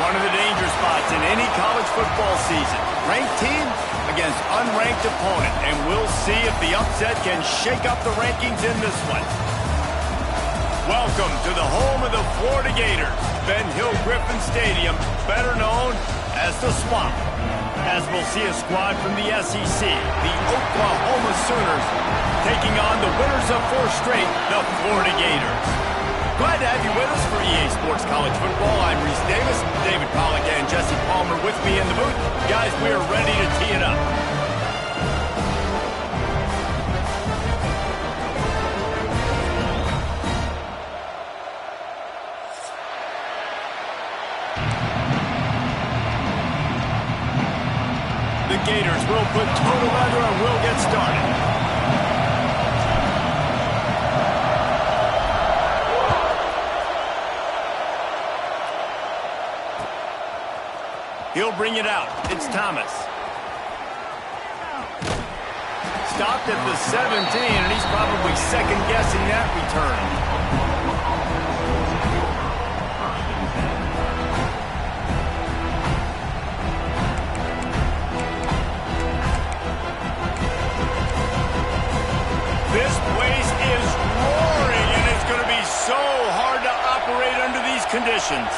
One of the danger spots in any college football season. Ranked team against unranked opponent. And we'll see if the upset can shake up the rankings in this one. Welcome to the home of the Florida Gators. Ben Hill Griffin Stadium, better known as the Swamp. As we'll see a squad from the SEC, the Oklahoma Sooners, taking on the winners of 4 straight, the Florida Gators. Glad to have you with us for EA Sports College Football. I'm Reese Davis, David Pollack, and Jesse Palmer with me in the booth. Guys, we are ready to tee it up. The Gators will put total leather and will get started. He'll bring it out. It's Thomas. Stopped at the 17, and he's probably second-guessing that return. This place is roaring, and it's going to be so hard to operate under these conditions.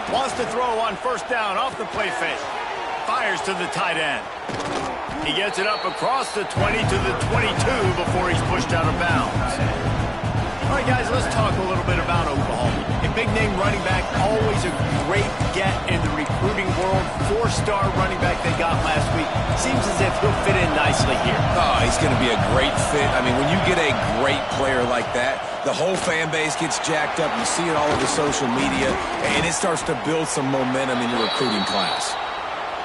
Wants to throw on first down off the play fake. Fires to the tight end. He gets it up across the 20 to the 22 before he's pushed out of bounds. All right, guys, let's talk a little bit about Oklahoma. A big-name running back, always a great get in the recruiting world. 4-star running back they got last week. Seems as if he'll fit in nicely here. Oh, he's going to be a great fit. I mean, when you get a great player like that, the whole fan base gets jacked up. You see it all over social media, and it starts to build some momentum in your recruiting class.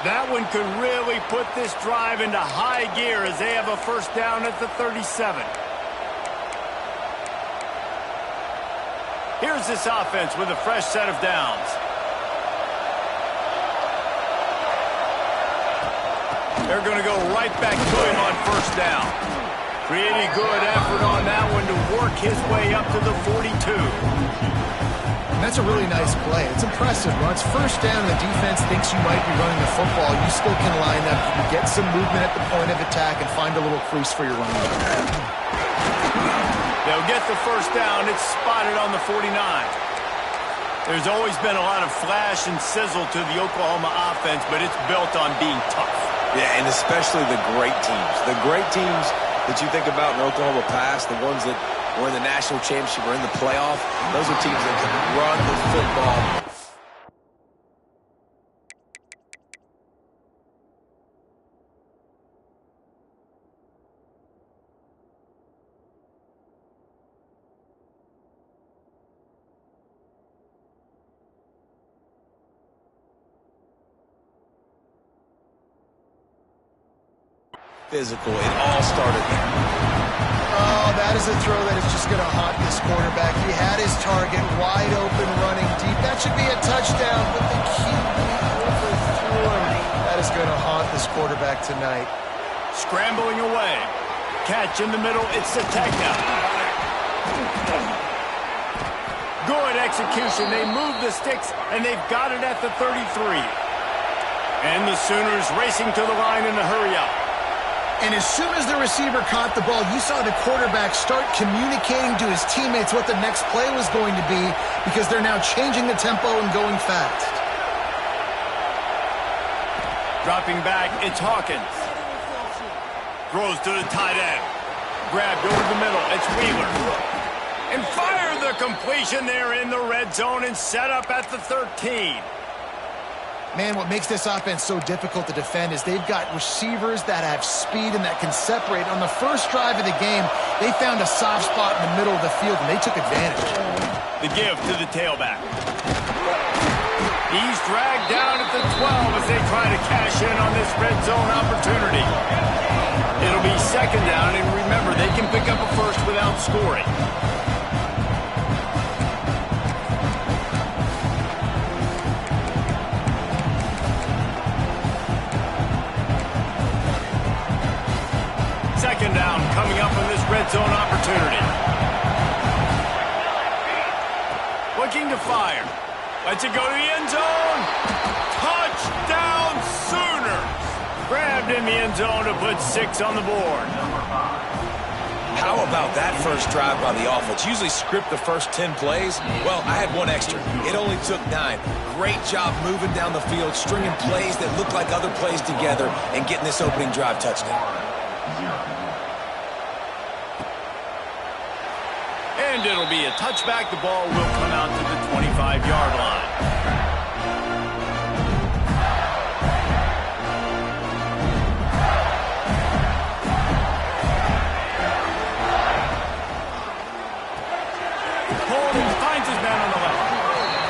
That one could really put this drive into high gear as they have a first down at the 37. Here's this offense with a fresh set of downs. They're going to go right back to him on first down. Pretty good effort on that one to work his way up to the 42. And that's a really nice play. It's impressive. When it's first down and the defense thinks you might be running the football, you still can line up. You can get some movement at the point of attack and find a little crease for your running back. They'll get the first down. It's spotted on the 49. There's always been a lot of flash and sizzle to the Oklahoma offense, but it's built on being tough. Yeah, and especially the great teams. The great teams that you think about in Oklahoma past, the ones that were in the national championship or in the playoff, those are teams that can run the football. Physical. It all started there. Oh, that is a throw that is just going to haunt this quarterback. He had his target wide open, running deep. That should be a touchdown, but the QB overthrew him. That is going to haunt this quarterback tonight. Scrambling away. Catch in the middle. It's Sategna. Good execution. They move the sticks, and they've got it at the 33. And the Sooners racing to the line in a hurry-up. And as soon as the receiver caught the ball, you saw the quarterback start communicating to his teammates what the next play was going to be because they're now changing the tempo and going fast. Dropping back, it's Hawkins. Throws to the tight end. Grabbed over the middle, it's Wheeler. And fire the completion there in the red zone and set up at the 13. Man, what makes this offense so difficult to defend is they've got receivers that have speed and that can separate. On the first drive of the game, they found a soft spot in the middle of the field, and they took advantage. The give to the tailback. He's dragged down at the 12 as they try to cash in on this red zone opportunity. It'll be second down, and remember, they can pick up a first without scoring. Second down coming up on this red zone opportunity. Looking to fire. Lets it go to the end zone. Touchdown Sooners. Grabbed in the end zone to put 6 on the board. How about that first drive by the offense? Usually script the first 10 plays. Well, I had one extra. It only took 9. Great job moving down the field, stringing plays that look like other plays together, and getting this opening drive touchdown. And it'll be a touchback. The ball will come out to the 25-yard line. Finds his man on the left.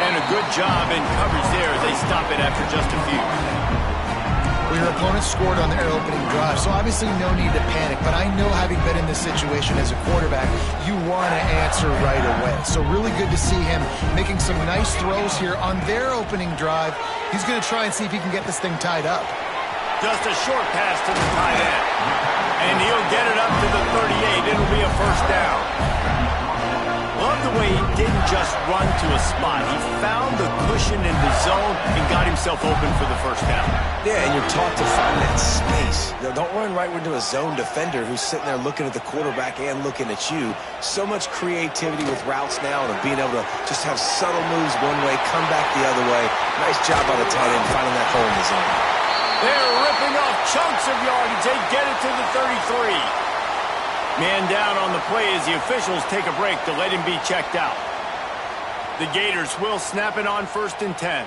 And a good job in coverage there as they stop it after just a few. Well, your opponent scored on their opening drive, so obviously no need to panic. But I know, having been in this situation as a quarterback, you want to answer right away. So really good to see him making some nice throws here on their opening drive. He's going to try and see if he can get this thing tied up. Just a short pass to the tight end. And he'll get it up to the 38. It'll be a first down. Love the way he didn't just run to a spot. He found the cushion in the zone and got himself open for the first down. Yeah, and you're taught to find that space. Don't run right into a zone defender who's sitting there looking at the quarterback and looking at you. So much creativity with routes now and being able to just have subtle moves one way, come back the other way. Nice job by the tight end finding that hole in the zone. They're ripping off chunks of yardage. They get it to the 33. Man down on the play as the officials take a break to let him be checked out. The Gators will snap it on 1st and 10.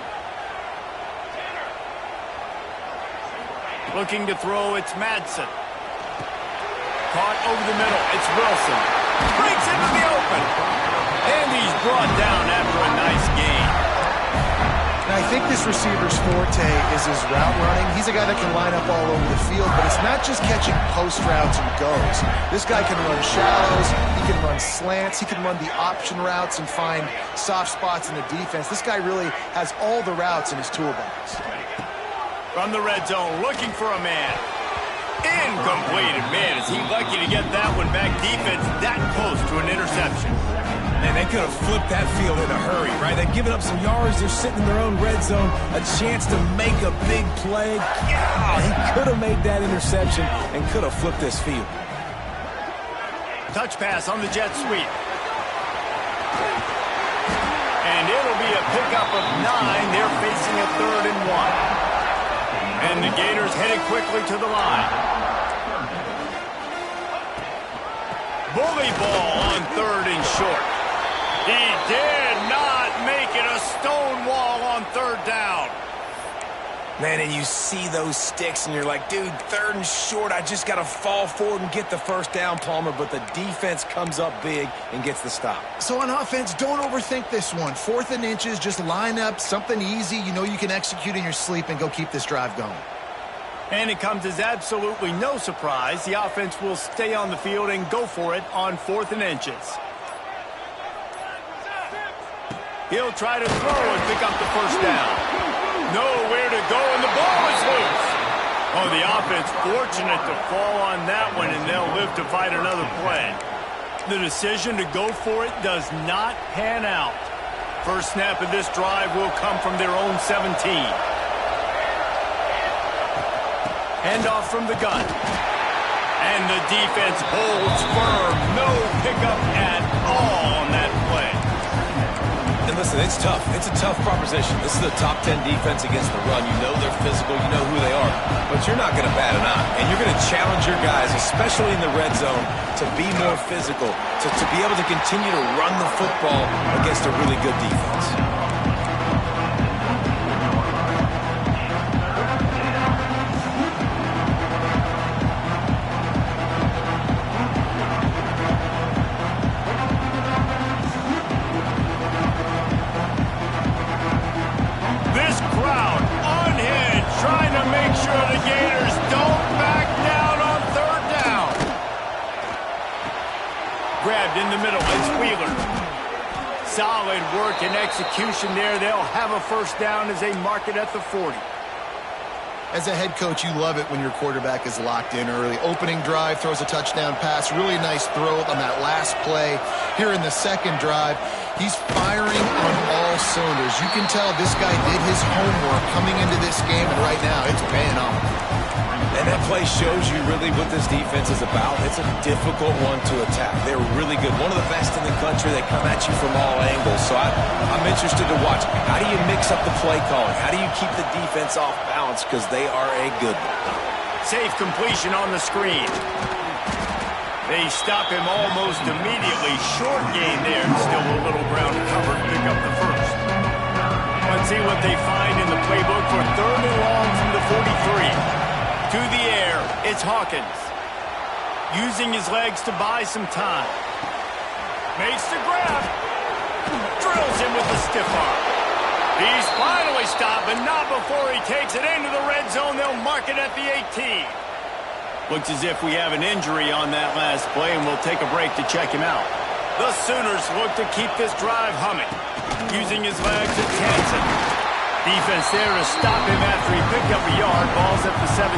Looking to throw, it's Madsen. Caught over the middle, it's Wilson. Breaks into the open. And he's brought down after a nice gain. Now, I think this receiver's forte is his route running. He's a guy that can line up all over the field, but it's not just catching post routes and goes. This guy can run shallows, he can run slants, he can run the option routes and find soft spots in the defense. This guy really has all the routes in his toolbox. From the red zone, looking for a man. Incomplete. Man, is he lucky to get that one back. Defense that close to an interception. And they could have flipped that field in a hurry, right? They've given up some yards. They're sitting in their own red zone. A chance to make a big play. Yeah, he could have made that interception and could have flipped this field. Touch pass on the jet sweep. And it'll be a pickup of 9. They're facing a 3rd and 1. And the Gators headed quickly to the line. Bully ball on 3rd and short. He did not make it. A stone wall on 3rd down. Man, and you see those sticks, and you're like, dude, 3rd and short. I just got to fall forward and get the first down, Palmer. But the defense comes up big and gets the stop. So on offense, don't overthink this one. 4th and inches, just line up something easy you know you can execute in your sleep and go keep this drive going. And it comes as absolutely no surprise. The offense will stay on the field and go for it on 4th and inches. He'll try to throw and pick up the first down. Nowhere to go, and the ball is loose. Oh, the offense fortunate to fall on that one, and they'll live to fight another play. The decision to go for it does not pan out. First snap of this drive will come from their own 17. Handoff from the gun. And the defense holds firm. No pickup at all on that play. And listen, it's tough. It's a tough proposition. This is a top 10 defense against the run. You know they're physical. You know who they are. But you're not going to bat an eye. And you're going to challenge your guys, especially in the red zone, to be more physical, to be able to continue to run the football against a really good defense. In the middle, it's Wheeler. Solid work and execution there. They'll have a first down as they mark it at the 40. As a head coach, you love it when your quarterback is locked in early. Opening drive, throws a touchdown pass. Really nice throw on that last play. Here in the second drive, he's firing on all cylinders. because you can tell this guy did his homework coming into this game, and right now it's paying off. And that play shows you really what this defense is about. It's a difficult one to attack. They're really good. One of the best in the country. They come at you from all angles. So I'm interested to watch. How do you mix up the play calling? How do you keep the defense off balance? Because they are a good one. Safe completion on the screen. They stop him almost immediately. Short gain there. Still a little ground to cover to pick up the first. Let's see what they find in the playbook for 3rd and long from the 43. To the air, it's Hawkins. Using his legs to buy some time. Makes the grab. Drills him with the stiff arm. He's finally stopped, but not before he takes it into the red zone. They'll mark it at the 18. Looks as if we have an injury on that last play, and we'll take a break to check him out. The Sooners look to keep this drive humming. Using his legs, it's Hansen. Defense there to stop him after he picked up a yard. Ball's at the 17.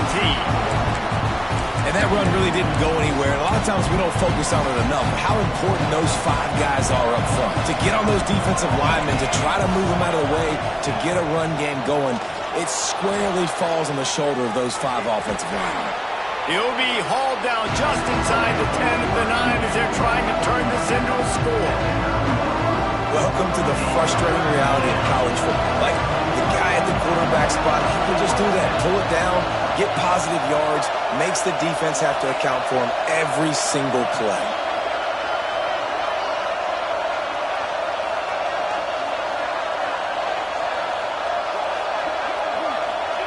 And that run really didn't go anywhere. And a lot of times we don't focus on it enough. How important those 5 guys are up front. To get on those defensive linemen, to try to move them out of the way, to get a run game going, it squarely falls on the shoulder of those 5 offensive linemen. He'll be hauled down just inside the 10 at the 9 as they're trying to turn this into a score. Welcome to the frustrating reality of college football. Like, the guy at the quarterback spot, he can just do that. Pull it down, get positive yards, makes the defense have to account for him every single play.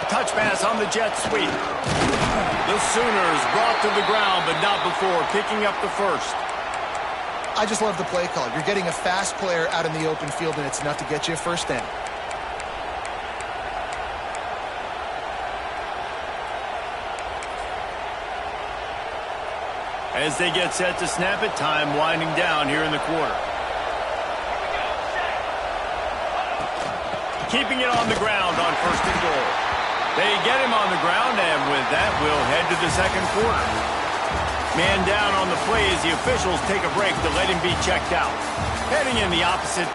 Touch pass on the jet sweep. The Sooners brought to the ground, but not before picking up the first. I just love the play call. You're getting a fast player out in the open field, and it's enough to get you a first down. As they get set to snap it, time winding down here in the quarter. Keeping it on the ground on 1st and goal. They get him on the ground, and with that, we'll head to the 2nd quarter. Man down on the play as the officials take a break to let him be checked out. Heading in the opposite.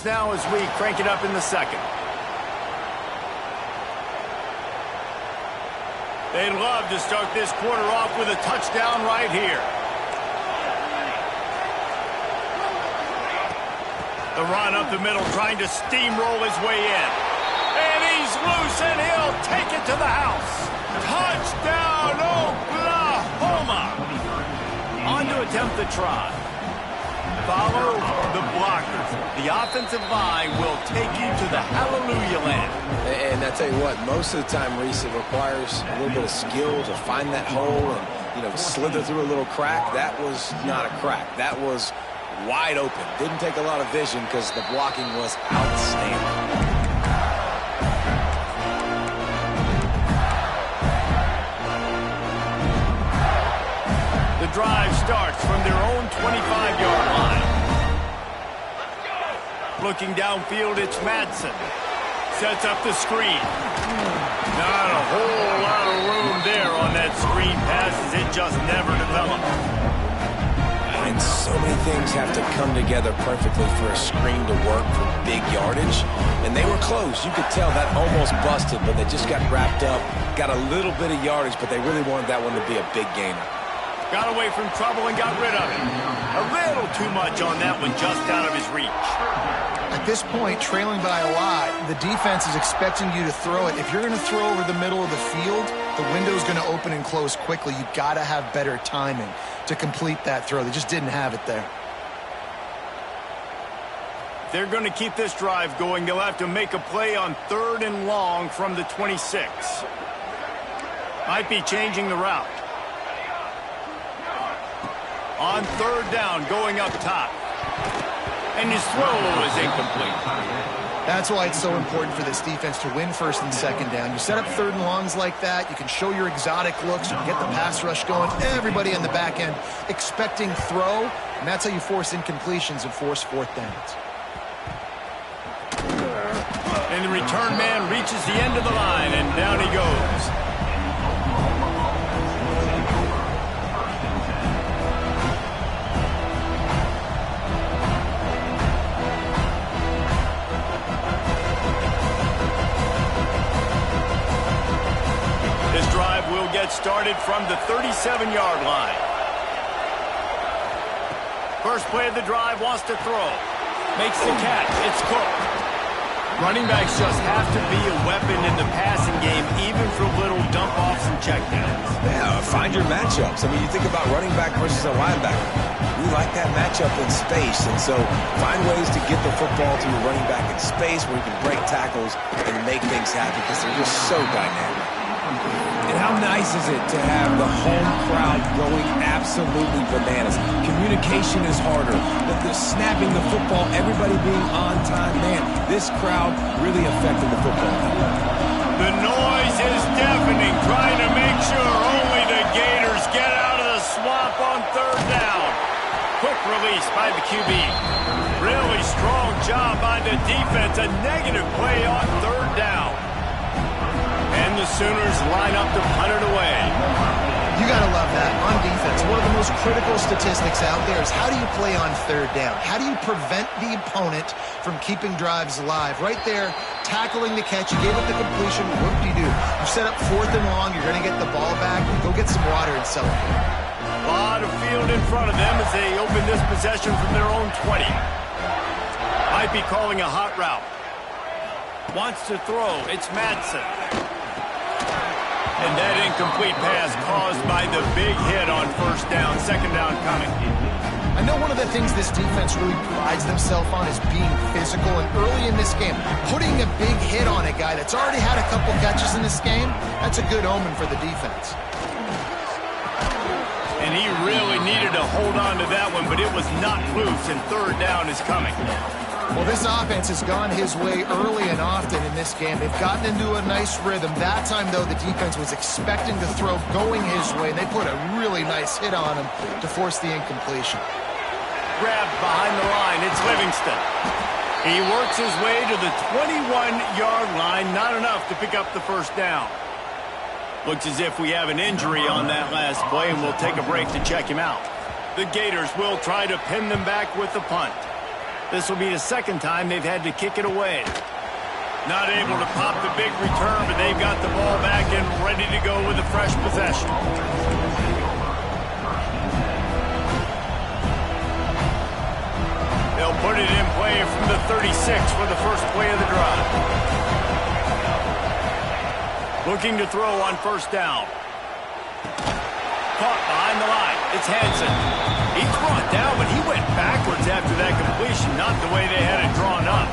Now as we crank it up in the 2nd. They'd love to start this quarter off with a touchdown right here. The run up the middle, trying to steamroll his way in. And he's loose, and he'll take it to the house. Touchdown, Oklahoma! On to attempt the try. Follow the blockers. The offensive line will take you to the hallelujah land. And I tell you what, most of the time, Reese, it requires a little bit of skill to find that hole and, slither through a little crack. That was not a crack. That was wide open. Didn't take a lot of vision because the blocking was outstanding. The drive starts from their own 25-yard line. Looking downfield, it's Madsen. Sets up the screen. Not a whole lot of room there on that screen pass as it just never developed. And so many things have to come together perfectly for a screen to work for big yardage. And they were close. You could tell that almost busted, but they just got wrapped up. Got a little bit of yardage, but they really wanted that one to be a big gainer. Got away from trouble and got rid of it. A little too much on that one, just out of his reach. At this point, trailing by a lot, the defense is expecting you to throw it. If you're going to throw over the middle of the field, the window's going to open and close quickly. You've got to have better timing to complete that throw. They just didn't have it there. They're going to keep this drive going. They'll have to make a play on 3rd and long from the 26. Might be changing the route. On 3rd down, going up top. And his throw is incomplete. That's why it's so important for this defense to win 1st and 2nd down. You set up 3rd and longs like that. You can show your exotic looks. You can get the pass rush going. Everybody on the back end expecting throw. And that's how you force incompletions and force 4th downs. And And the return man reaches the end of the line, and down he goes. This drive will get started from the 37-yard line. First play of the drive, wants to throw. Makes the catch. It's Cook. Running backs just have to be a weapon in the passing game, even for little dump-offs and checkdowns. Yeah, find your matchups. I mean, you think about running back versus a linebacker. We like that matchup in space, and so find ways to get the football to your running back in space where you can break tackles and make things happen because they're just so dynamic. And how nice is it to have the home crowd going absolutely bananas? Communication is harder. The snapping the football, everybody being on time. Man, this crowd really affected the football. The noise is deafening, trying to make sure only the Gators get out of the swamp on third down. Quick release by the QB. Really strong job by the defense. A negative play on third down. And the Sooners line up to punt it away. You got to love that on defense. One of the most critical statistics out there is how do you play on third down? How do you prevent the opponent from keeping drives alive? Right there, tackling the catch. You gave up the completion. What do? You set up fourth and long. You're going to get the ball back. Go get some water and celebrate. A lot of field in front of them as they open this possession from their own 20. Might be calling a hot route. Wants to throw. It's Madsen. And that incomplete pass caused by the big hit on first down. Second down coming. I know one of the things this defense really prides themselves on is being physical. And early in this game, putting a big hit on a guy that's already had a couple catches in this game, that's a good omen for the defense. And he really needed to hold on to that one, but it was not loose, and third down is coming. Well, this offense has gone his way early and often in this game. They've gotten into a nice rhythm. That time, though, the defense was expecting the throw going his way. They put a really nice hit on him to force the incompletion. Grabbed behind the line. It's Livingston. He works his way to the 21-yard line. Not enough to pick up the first down. Looks as if we have an injury on that last play, and we'll take a break to check him out. The Gators will try to pin them back with the punt. This will be the second time they've had to kick it away. Not able to pop the big return, but they've got the ball back and ready to go with a fresh possession. They'll put it in play from the 36 for the first play of the drive. Looking to throw on first down. Caught behind the line. It's Hansen. He's brought down, but he went backwards after that completion, not the way they had it drawn up.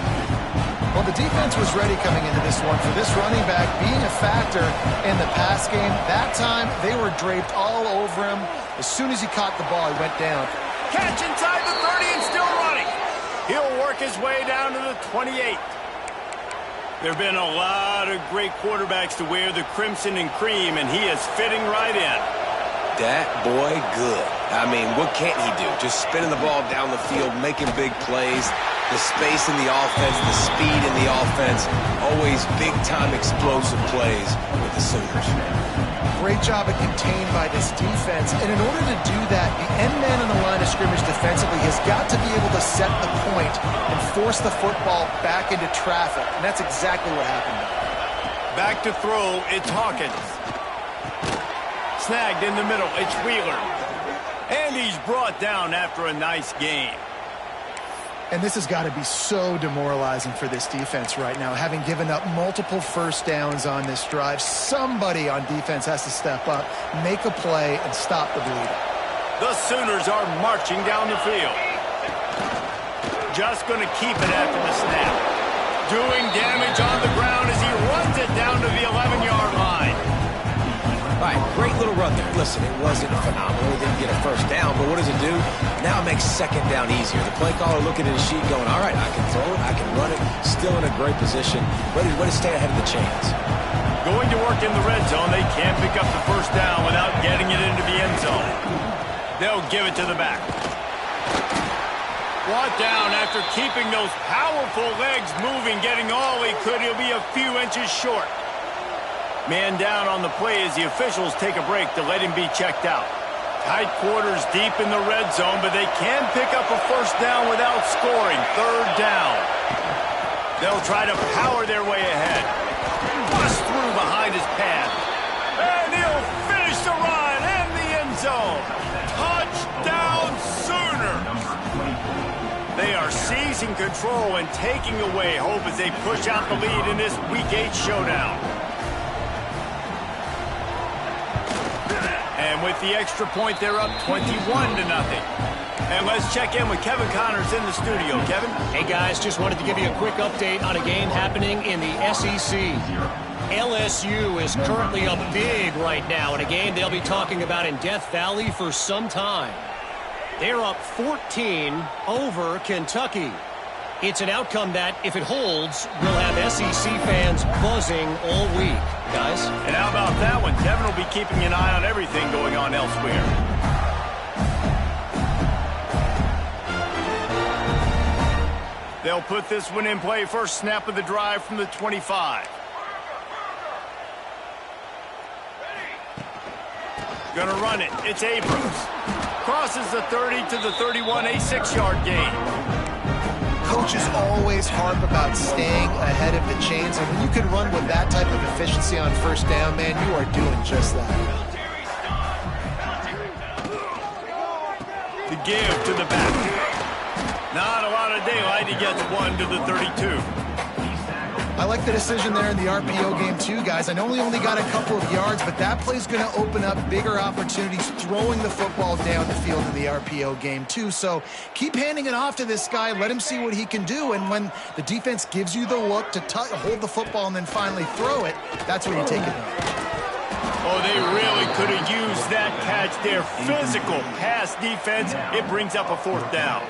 Well, the defense was ready coming into this one for this running back being a factor in the pass game. That time, they were draped all over him. As soon as he caught the ball, he went down. Catch inside the 30 and still running. He'll work his way down to the 28. There have been a lot of great quarterbacks to wear the crimson and cream, and he is fitting right in. That boy good. I mean, what can't he do? Just spinning the ball down the field, making big plays. The space in the offense, the speed in the offense. Always big-time explosive plays with the Sooners. Great job of contained by this defense. And in order to do that, the end man on the line of scrimmage defensively has got to be able to set the point and force the football back into traffic. And that's exactly what happened. Back to throw, it's Hawkins. Snagged in the middle, it's Wheeler. And he's brought down after a nice game. And this has got to be so demoralizing for this defense right now, having given up multiple first downs on this drive. Somebody on defense has to step up, make a play, and stop the bleeding. The Sooners are marching down the field. Just going to keep it after the snap. Doing damage on the ground as he runs it down to the 11-yard line. All right, great little run there. Listen, it wasn't phenomenal. He didn't get a first down, but what does it do? Now it makes second down easier. The play caller looking at his sheet going, all right, I can throw it, I can run it, still in a great position, ready to stay ahead of the chains. Going to work in the red zone. They can't pick up the first down without getting it into the end zone. They'll give it to the back. Brought down after keeping those powerful legs moving, getting all he could. He'll be a few inches short. Man down on the play as the officials take a break to let him be checked out. Tight quarters deep in the red zone, but they can pick up a first down without scoring. Third down. They'll try to power their way ahead. Bust through behind his path. And he'll finish the run in the end zone. Touchdown Sooners. They are seizing control and taking away hope as they push out the lead in this Week 8 showdown. And with the extra point, they're up 21-0. And let's check in with Kevin Connors in the studio. Kevin? Hey, guys, just wanted to give you a quick update on a game happening in the SEC. LSU is currently up big right now in a game they'll be talking about in Death Valley for some time. They're up 14 over Kentucky. It's an outcome that, if it holds, will have SEC fans buzzing all week, guys. And how about that one? Kevin will be keeping an eye on everything going on elsewhere. They'll put this one in play. First snap of the drive from the 25. Gonna run it. It's Abrams. Crosses the 30 to the 31, a 6-yard gain. Coaches always harp about staying ahead of the chains, and when you can run with that type of efficiency on first down, man, you are doing just that. The give to the back. Not a lot of daylight. He gets one to the 32. I like the decision there in the RPO game too, guys. I know he only got a couple of yards, but that play's going to open up bigger opportunities throwing the football down the field in the RPO game too. So keep handing it off to this guy. Let him see what he can do. And when the defense gives you the look to hold the football and then finally throw it, that's when you take it home. Oh, they really could have used that catch there. Physical pass defense. It brings up a fourth down.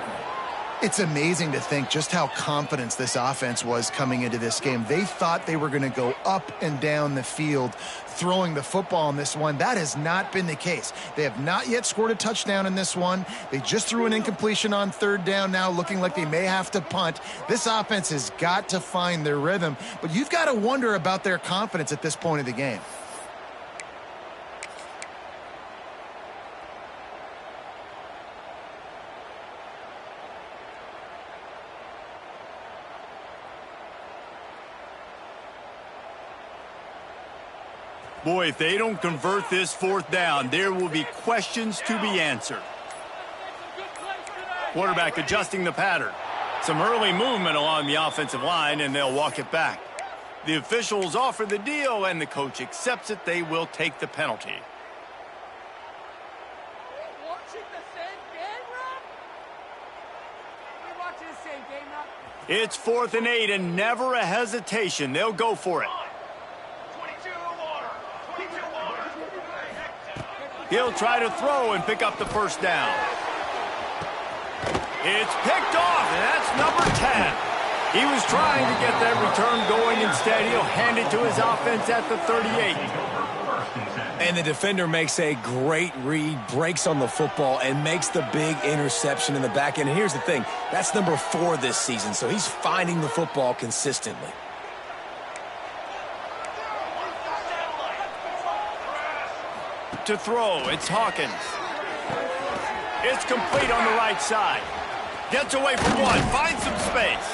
It's amazing to think just how confident this offense was coming into this game. They thought they were going to go up and down the field throwing the football in this one. That has not been the case. They have not yet scored a touchdown in this one. They just threw an incompletion on third down now, looking like they may have to punt. This offense has got to find their rhythm, but you've got to wonder about their confidence at this point of the game. Boy, if they don't convert this fourth down, there will be questions to be answered. Quarterback adjusting the pattern. Some early movement along the offensive line, and they'll walk it back. The officials offer the deal, and the coach accepts it. They will take the penalty. It's 4th and 8, and never a hesitation. They'll go for it. He'll try to throw and pick up the first down. It's picked off, and that's number 10. He was trying to get that return going. Instead, he'll hand it to his offense at the 38. And the defender makes a great read, breaks on the football, and makes the big interception in the back end. And here's the thing, that's number 4 this season, so he's finding the football consistently. To throw, it's Hawkins. It's complete on the right side. Gets away from one, finds some space.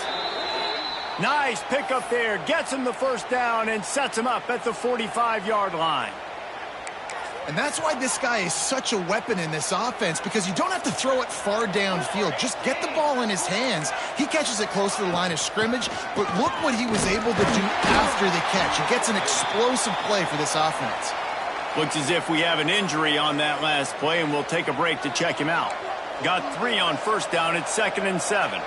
Nice pickup there, gets him the first down and sets him up at the 45-yard line. And that's why this guy is such a weapon in this offense, because you don't have to throw it far downfield. Just get the ball in his hands. He catches it close to the line of scrimmage, but look what he was able to do after the catch. He gets an explosive play for this offense. Looks as if we have an injury on that last play, and we'll take a break to check him out. Got 3 on first down. It's 2nd and 7.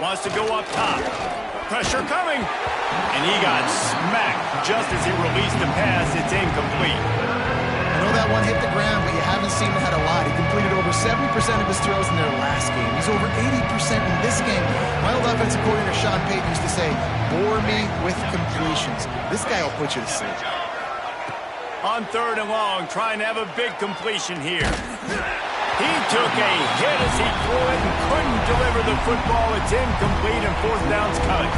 Wants to go up top. Pressure coming. And he got smacked just as he released the pass. It's incomplete. I know that one hit the ground, but you haven't seen that a lot. He completed over 70% of his throws in their last game. He's over 80% in this game. My old offensive coordinator, Sean Payton, used to say, bore me with completions. This guy will put you to sleep. On 3rd and long, trying to have a big completion here. He took a hit as he threw it and couldn't deliver the football. It's incomplete and fourth down's coming.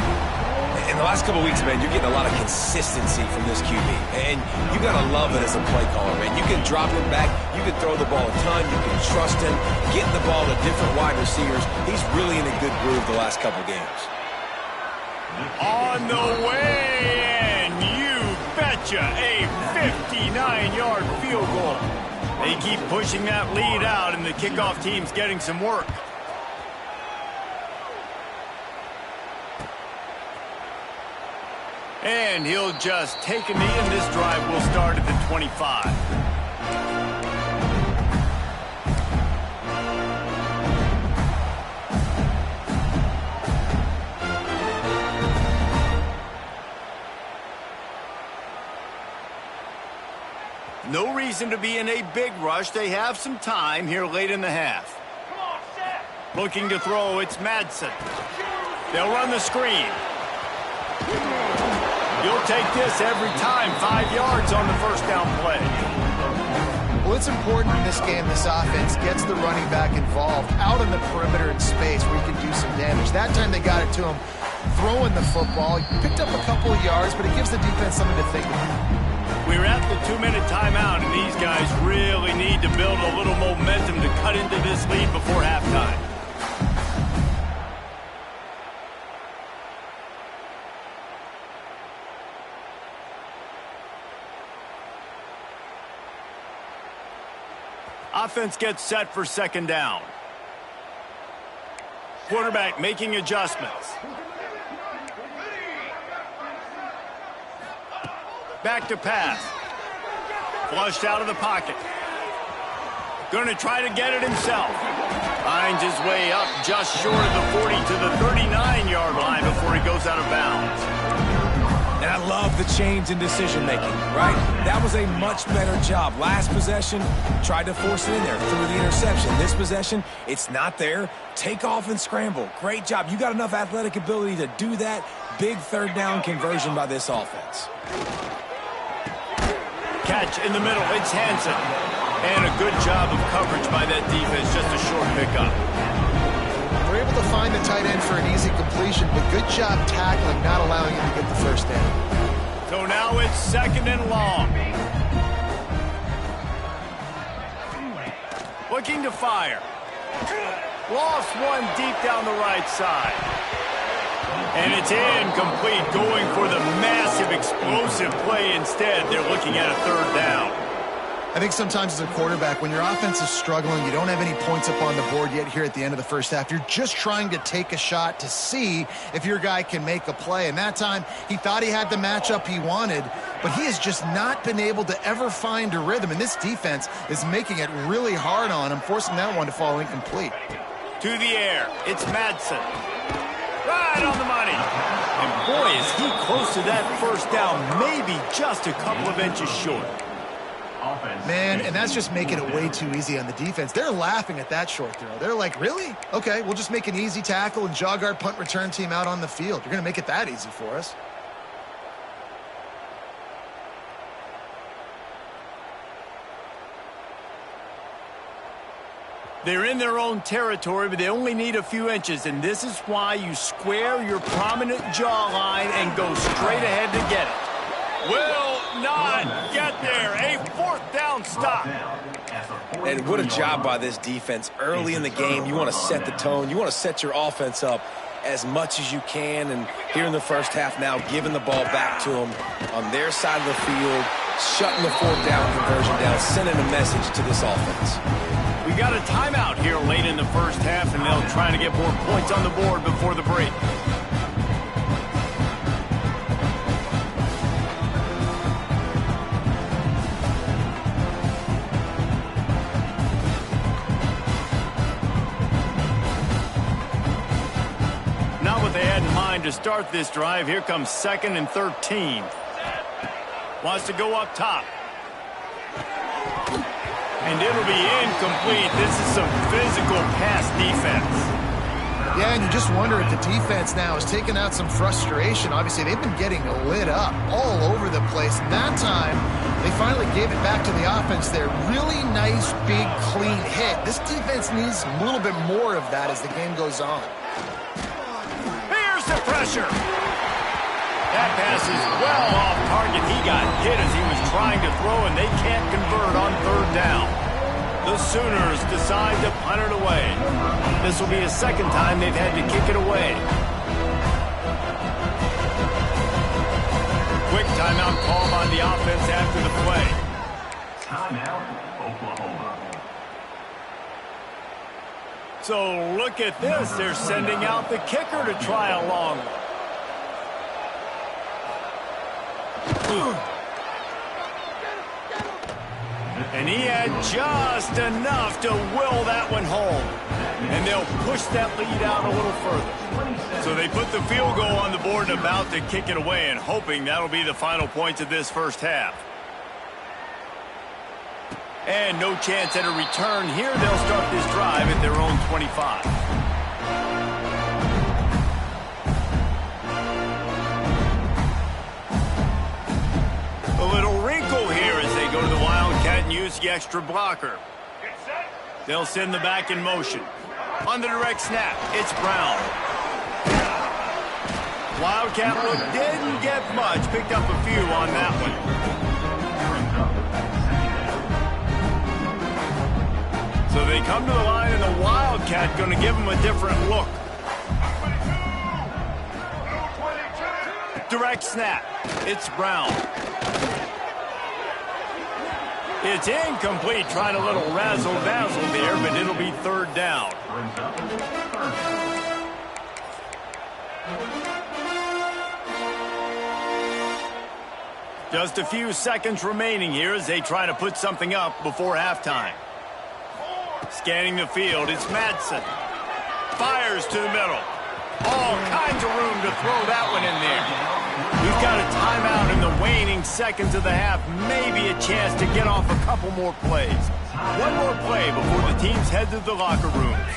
In the last couple weeks, man, you're getting a lot of consistency from this QB. And you got to love it as a play caller, man. You can drop him back. You can throw the ball a ton. You can trust him. Getting the ball to different wide receivers. He's really in a good groove the last couple games. On the way, and you betcha, a 59-yard field goal. They keep pushing that lead out, and the kickoff team's getting some work. And he'll just take a knee, and this drive will start at the 25. No reason to be in a big rush. They have some time here late in the half. Looking to throw, it's Madsen. They'll run the screen. You'll take this every time. 5 yards on the first down play. Well, it's important in this game this offense gets the running back involved out on the perimeter in space where he can do some damage. That time they got it to him throwing the football. He picked up a couple of yards, but it gives the defense something to think about. We're at the 2-minute timeout, and these guys really need to build a little momentum to cut into this lead before halftime. Offense gets set for second down. Quarterback making adjustments. Back to pass. Flushed out of the pocket. Going to try to get it himself. Finds his way up just short of the 40 to the 39-yard line before he goes out of bounds. And I love the change in decision-making, right? That was a much better job. Last possession, tried to force it in there, threw the interception. This possession, it's not there. Take off and scramble. Great job. You got enough athletic ability to do that. Big third down conversion by this offense. Catch in the middle, it's Hansen. And a good job of coverage by that defense, just a short pickup. We're able to find the tight end for an easy completion, but good job tackling, not allowing him to get the first down. So now it's second and long. Looking to fire. Lost one deep down the right side. And it's incomplete, going for the massive explosive play instead. They're looking at a third down. I think sometimes as a quarterback, when your offense is struggling, you don't have any points up on the board yet here at the end of the first half. You're just trying to take a shot to see if your guy can make a play. And that time, he thought he had the matchup he wanted, but he has just not been able to ever find a rhythm. And this defense is making it really hard on him, forcing that one to fall incomplete. To the air, it's Madsen. Right on the money. And boy, is he close to that first down, maybe just a couple of inches short. Man, and that's just making it way too easy on the defense. They're laughing at that short throw. They're like, really? Okay, we'll just make an easy tackle and jog our punt return team out on the field. You're going to make it that easy for us. They're in their own territory, but they only need a few inches, and this is why you square your prominent jawline and go straight ahead to get it. Will not get there. A fourth down stop. And what a job by this defense. Early in the game, you want to set the tone. You want to set your offense up as much as you can. And here in the first half now, giving the ball back to them on their side of the field, shutting the fourth down conversion down, sending a message to this offense. We got a timeout here late in the first half, and they'll try to get more points on the board before the break. Not what they had in mind to start this drive. Here comes 2nd and 13. Wants to go up top. And it'll be incomplete. This is some physical pass defense. Yeah, and you just wonder if the defense now is taking out some frustration. Obviously, they've been getting lit up all over the place. And that time, They finally gave it back to the offense there. Really nice, big, clean hit. This defense needs a little bit more of that as the game goes on. Here's the pressure. That pass is well off target. He got hit as he was trying to throw, and they can't convert on third down. The Sooners decide to punt it away. This will be a second time they've had to kick it away. Quick timeout call on the offense after the play. Timeout, Oklahoma. So look at this. They're sending out the kicker to try a long one. And he had just enough to will that one home. And they'll push that lead out a little further. So they put the field goal on the board and about to kick it away, and hoping that'll be the final points of this first half. And no chance at a return here. They'll start this drive at their own 25. A little wrinkle here as they go to the Wildcat and use the extra blocker. They'll send the back in motion. On the direct snap, it's Brown. Wildcat look didn't get much. Picked up a few on that one. So they come to the line, and the Wildcat going to give them a different look. Direct snap. It's Brown. It's incomplete, trying a little razzle-dazzle there, but it'll be third down. Just a few seconds remaining here as they try to put something up before halftime. Scanning the field, it's Madsen. Fires to the middle. All kinds of room to throw that one in there. We've got a timeout in the waning seconds of the half. Maybe a chance to get off a couple more plays. One more play before the teams head to the locker rooms.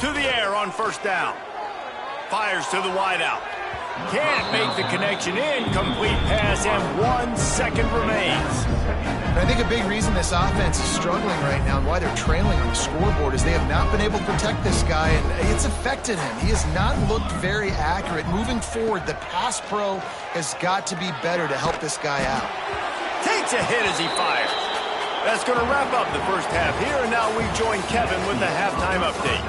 To the air on first down. Fires to the wideout. Can't make the connection. Incomplete pass, and 1 second remains. I think a big reason this offense is struggling right now and why they're trailing on the scoreboard is they have not been able to protect this guy, and it's affected him. He has not looked very accurate. Moving forward, the pass pro has got to be better to help this guy out. Takes a hit as he fires. That's going to wrap up the first half here, and now we join Kevin with the halftime update.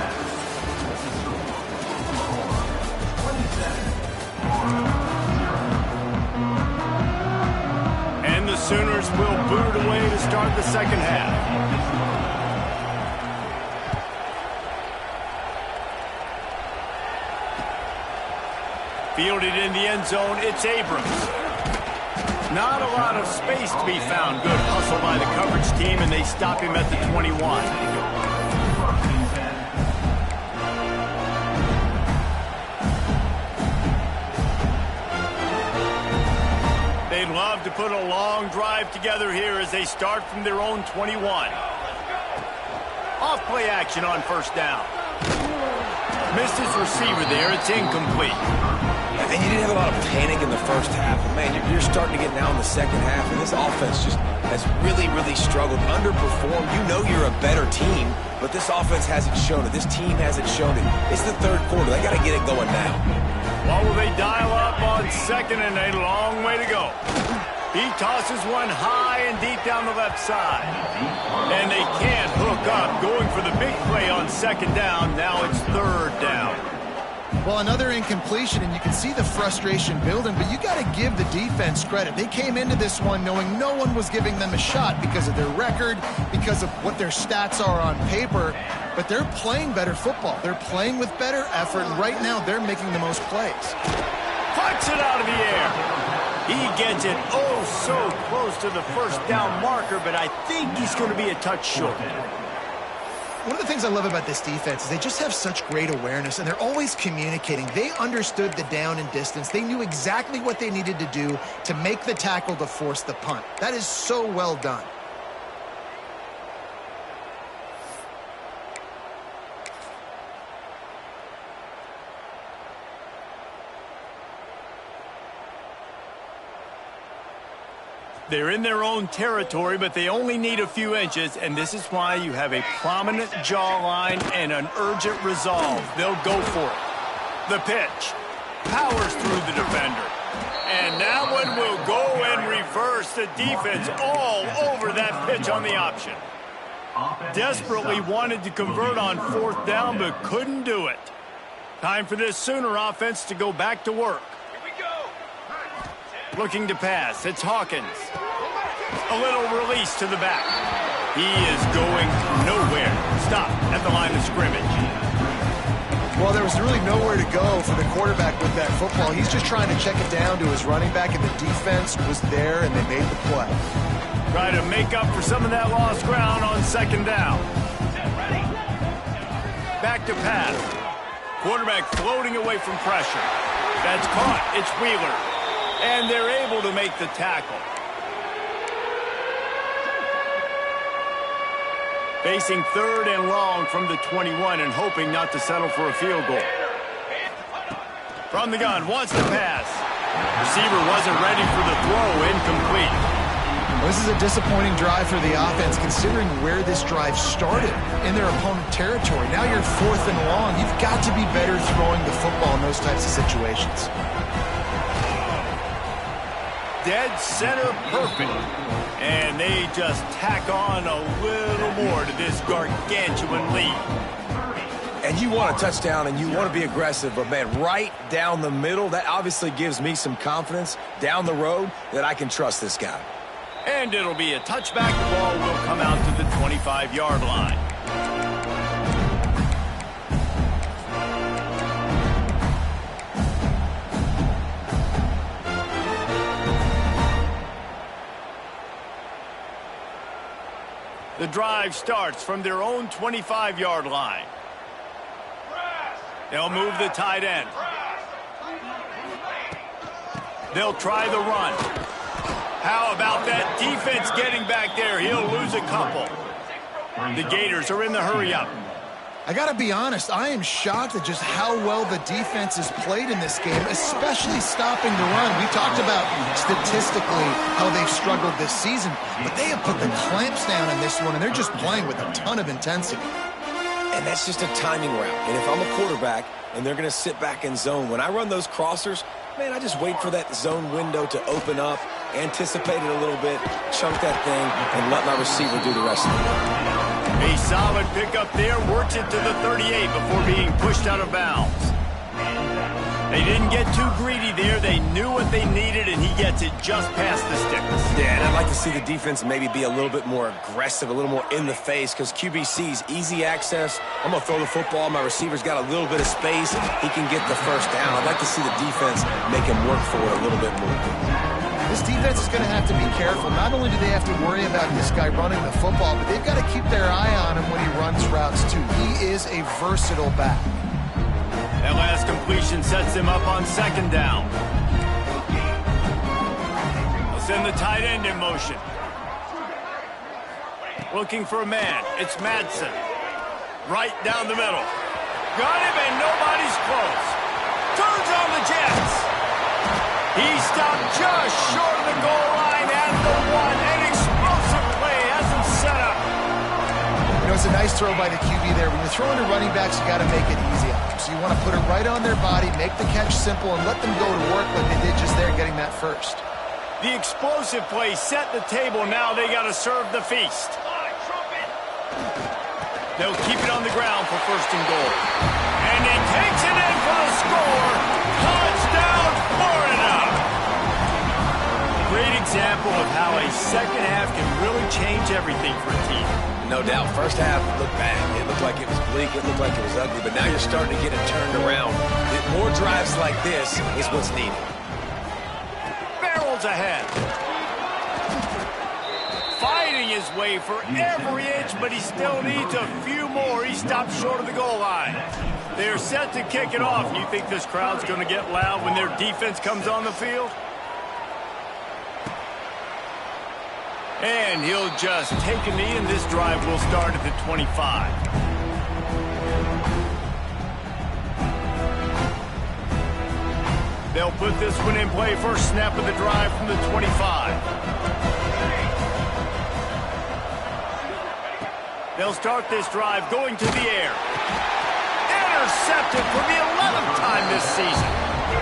And the Sooners will boot it away to start the second half. Fielded in the end zone, it's Abrams. Not a lot of space to be found. Good hustle by the coverage team, and they stop him at the 21. They'd love to put a long drive together here as they start from their own 21. Off play action on first down. Missed his receiver there. It's incomplete. And you didn't have a lot of panic in the first half. But man, you're starting to get now in the second half, and this offense just has really, really struggled, underperformed. You know you're a better team, but this offense hasn't shown it. This team hasn't shown it. It's the third quarter. They got to get it going now. What will they dial up on second, and a long way to go. He tosses one high and deep down the left side. And they can't hook up, going for the big play on second down. Now it's third down. Well, another incompletion, and you can see the frustration building, but you got to give the defense credit. They came into this one knowing no one was giving them a shot because of their record, because of what their stats are on paper, but they're playing better football. They're playing with better effort, and right now they're making the most plays. Puts it out of the air. He gets it oh so close to the first down marker, but I think he's going to be a touch short. One of the things I love about this defense is they just have such great awareness, and they're always communicating. They understood the down and distance. They knew exactly what they needed to do to make the tackle to force the punt. That is so well done. They're in their own territory, but they only need a few inches, and this is why you have a prominent jawline and an urgent resolve. They'll go for it. The pitch. Powers through the defender. And that one will go and reverse the defense all over that pitch on the option. Desperately wanted to convert on 4th down, but couldn't do it. Time for this Sooner offense to go back to work. Looking to pass. It's Hawkins. A little release to the back. He is going nowhere. Stop at the line of scrimmage. Well, there was really nowhere to go for the quarterback with that football. He's just trying to check it down to his running back, and the defense was there, and they made the play. Try to make up for some of that lost ground on 2nd down. Back to pass. Quarterback floating away from pressure. That's caught. It's Wheeler. And they're able to make the tackle. Facing 3rd and long from the 21 and hoping not to settle for a field goal. From the gun, wants to pass. Receiver wasn't ready for the throw, incomplete. Well, this is a disappointing drive for the offense, considering where this drive started, in their opponent territory. Now you're 4th and long. You've got to be better throwing the football in those types of situations. Dead center perfect. And they just tack on a little more to this gargantuan lead. And you want a touchdown and you want to be aggressive, but man, right down the middle, that obviously gives me some confidence down the road that I can trust this guy. And it'll be a touchback. The ball will come out to the 25-yard line. The drive starts from their own 25-yard line. They'll move the tight end. They'll try the run. How about that defense getting back there? He'll lose a couple. The Gators are in the hurry-up. I got to be honest, I am shocked at just how well the defense has played in this game, especially stopping the run. We talked about statistically how they've struggled this season, but they have put the clamps down in this one, and they're just playing with a ton of intensity. And that's just a timing route. And if I'm a quarterback and they're going to sit back in zone, when I run those crossers, man, I just wait for that zone window to open up, anticipate it a little bit, chunk that thing, and let my receiver do the rest of it. A solid pickup there, works it to the 38 before being pushed out of bounds. They didn't get too greedy there. They knew what they needed, and he gets it just past the sticks. Yeah, and I'd like to see the defense maybe be a little bit more aggressive, a little more in the face, because QBC's easy access. I'm going to throw the football. My receiver's got a little bit of space. He can get the first down. I'd like to see the defense make him work for it a little bit more. This defense is going to have to be careful. Not only do they have to worry about this guy running the football, but they've got to keep their eye on him when he runs routes, too. He is a versatile back. That last completion sets him up on 2nd down. They'll send the tight end in motion. Looking for a man. It's Madsen. Right down the middle. Got him, and nobody's close. Turns on the Jets. He stopped just short of the goal line at the 1. An explosive play has him set up. You know, it's a nice throw by the QB there. When you're throwing to running backs, you got to make it easy on them. So you want to put it right on their body, make the catch simple, and let them go to work like they did just there getting that first. The explosive play set the table. Now they got to serve the feast. They'll keep it on the ground for 1st and goal. And he takes it in for the score. Touchdown, Florida! Great example of how a second half can really change everything for a team. No doubt. First half looked bad. It looked like it was bleak. It looked like it was ugly. But now you're starting to get it turned around. More drives like this is what's needed. Barrels ahead. Fighting his way for every inch, but he still needs a few more. He stopped short of the goal line. They're set to kick it off. You think this crowd's going to get loud when their defense comes on the field? And he'll just take a knee, and this drive will start at the 25. They'll put this one in play. First snap of the drive from the 25. They'll start this drive going to the air. Intercepted for the 11th time this season.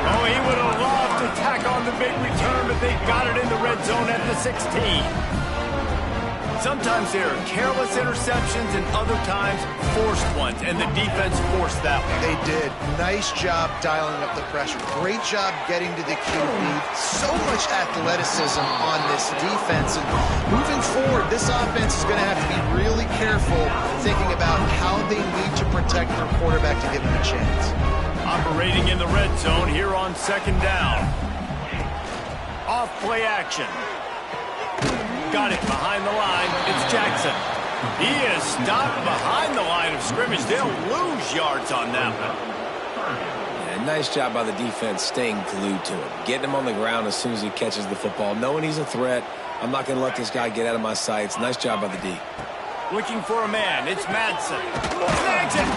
Oh, he would have loved to tack on the big return, but they got it in the red zone at the 16. Sometimes there are careless interceptions and other times forced ones, and the defense forced that one. They did. Nice job dialing up the pressure. Great job getting to the QB. So much athleticism on this defense. And moving forward, this offense is going to have to be really careful thinking about how they need to protect their quarterback to give him a chance. Operating in the red zone here on second down. Off play action. Got it behind the line. It's Jackson. He is stopped behind the line of scrimmage. They'll lose yards on that one. And nice job by the defense staying glued to him. Getting him on the ground as soon as he catches the football. Knowing he's a threat. I'm not going to let this guy get out of my sights. Nice job by the D. Looking for a man. It's Madsen. Snags it.